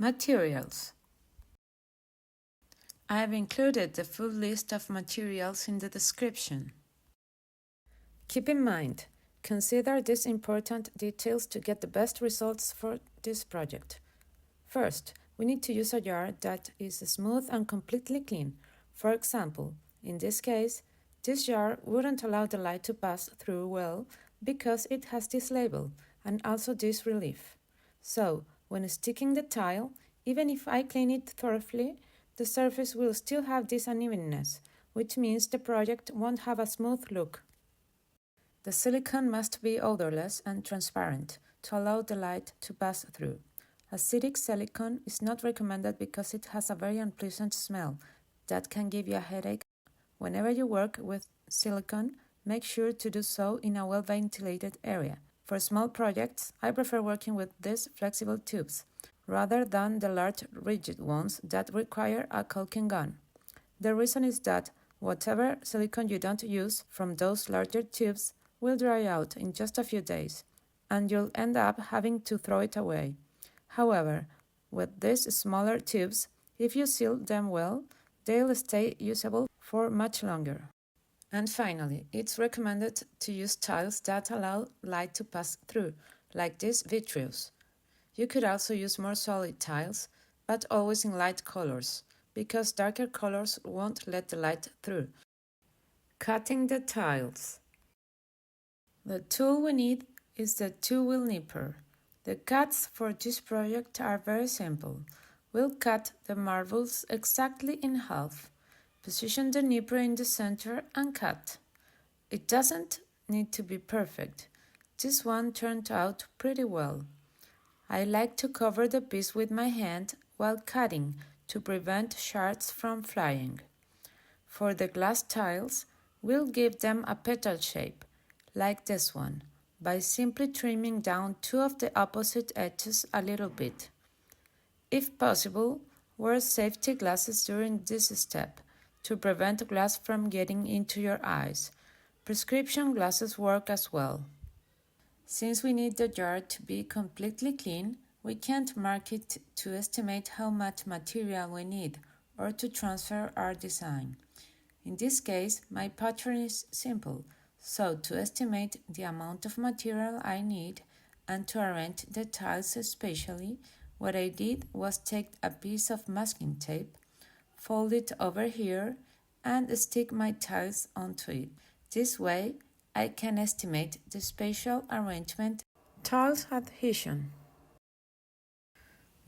Materials. I have included the full list of materials in the description. Keep in mind, consider these important details to get the best results for this project. First, we need to use a jar that is smooth and completely clean. For example, in this case, this jar wouldn't allow the light to pass through well because it has this label and also this relief. So, when sticking the tile, even if I clean it thoroughly, the surface will still have this unevenness, which means the project won't have a smooth look. The silicone must be odorless and transparent to allow the light to pass through. Acidic silicone is not recommended because it has a very unpleasant smell that can give you a headache. Whenever you work with silicone, make sure to do so in a well-ventilated area. For small projects, I prefer working with these flexible tubes, rather than the large rigid ones that require a caulking gun. The reason is that whatever silicone you don't use from those larger tubes will dry out in just a few days, and you'll end up having to throw it away. However, with these smaller tubes, if you seal them well, they'll stay usable for much longer. And finally, it's recommended to use tiles that allow light to pass through, like this vitreous. You could also use more solid tiles, but always in light colors, because darker colors won't let the light through. Cutting the tiles. The tool we need is the 2-wheel nipper. The cuts for this project are very simple. We'll cut the marbles exactly in half. Position the nipper in the center and cut. It doesn't need to be perfect. This one turned out pretty well. I like to cover the piece with my hand while cutting to prevent shards from flying. For the glass tiles, we'll give them a petal shape, like this one, by simply trimming down 2 of the opposite edges a little bit. If possible, wear safety glasses during this step to prevent glass from getting into your eyes. Prescription glasses work as well. Since we need the jar to be completely clean, we can't mark it to estimate how much material we need or to transfer our design. In this case, my pattern is simple, so to estimate the amount of material I need and to arrange the tiles spatially, what I did was take a piece of masking tape, fold it over here, and stick my tiles onto it. This way, I can estimate the spatial arrangement. Tiles adhesion.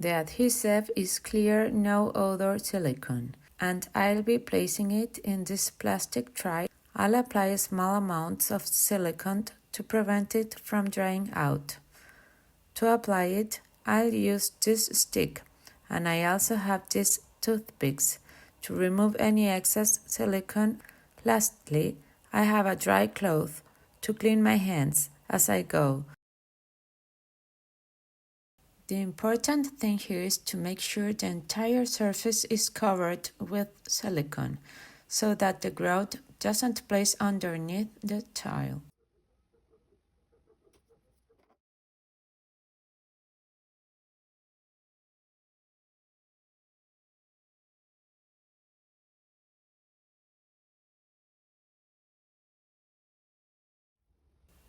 The adhesive is clear, no odor silicone, and I'll be placing it in this plastic tray. I'll apply small amounts of silicone to prevent it from drying out. To apply it, I'll use this stick, and I also have these toothpicks to remove any excess silicone. Lastly, I have a dry cloth to clean my hands as I go. The important thing here is to make sure the entire surface is covered with silicone so that the grout doesn't place underneath the tile.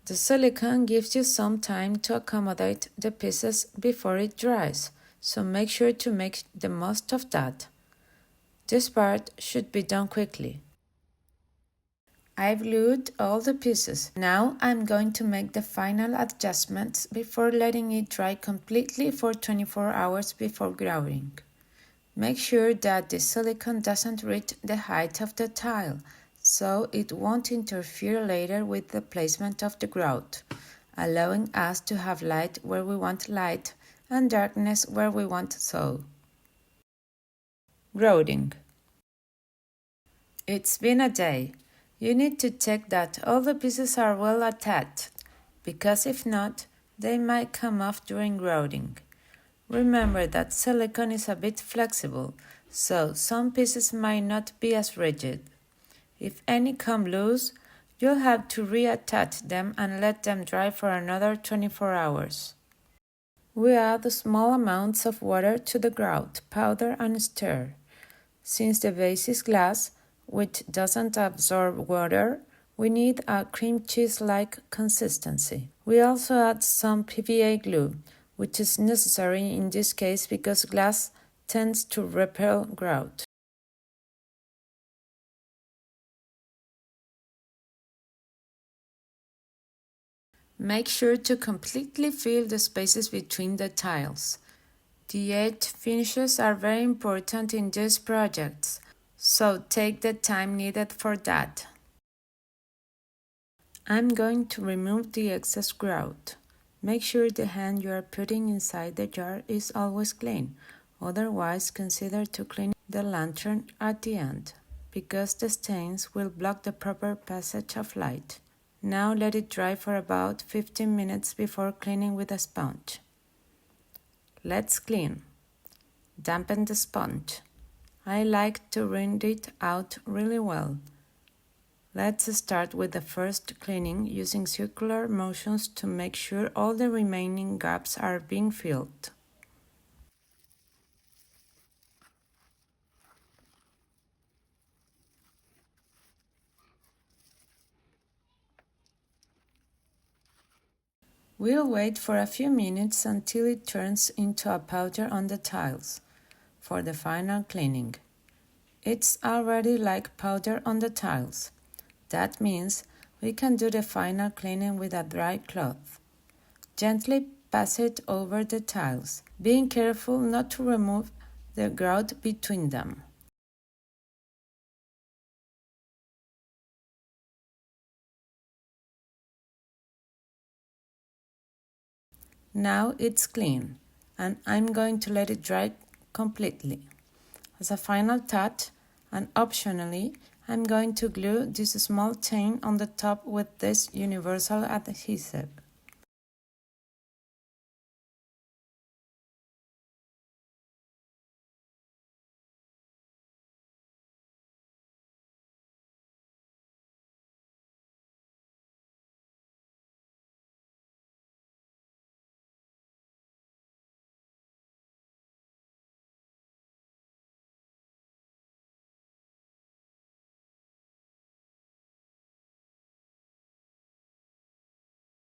The silicone gives you some time to accommodate the pieces before it dries, so make sure to make the most of that. This part should be done quickly. I've glued all the pieces. Now I'm going to make the final adjustments before letting it dry completely for 24 hours before grouting. Make sure that the silicone doesn't reach the height of the tile, so it won't interfere later with the placement of the grout, allowing us to have light where we want light and darkness where we want so. Grouting. It's been a day. You need to check that all the pieces are well attached, because if not, they might come off during grouting. Remember that silicone is a bit flexible, so some pieces might not be as rigid. If any come loose, you'll have to reattach them and let them dry for another 24 hours. We add small amounts of water to the grout powder and stir. Since the base is glass, which doesn't absorb water, we need a cream cheese-like consistency. We also add some PVA glue, which is necessary in this case because glass tends to repel grout. Make sure to completely fill the spaces between the tiles. The edge finishes are very important in these projects, so take the time needed for that. I'm going to remove the excess grout. Make sure the hand you are putting inside the jar is always clean, otherwise consider to clean the lantern at the end, because the stains will block the proper passage of light. Now let it dry for about 15 minutes before cleaning with a sponge. Let's clean. Dampen the sponge. I like to rinse it out really well. Let's start with the first cleaning using circular motions to make sure all the remaining gaps are being filled. We'll wait for a few minutes until it turns into a powder on the tiles for the final cleaning. It's already like powder on the tiles. That means we can do the final cleaning with a dry cloth. Gently pass it over the tiles, being careful not to remove the grout between them. Now it's clean, and I'm going to let it dry completely. As a final touch, and optionally, I'm going to glue this small chain on the top with this universal adhesive.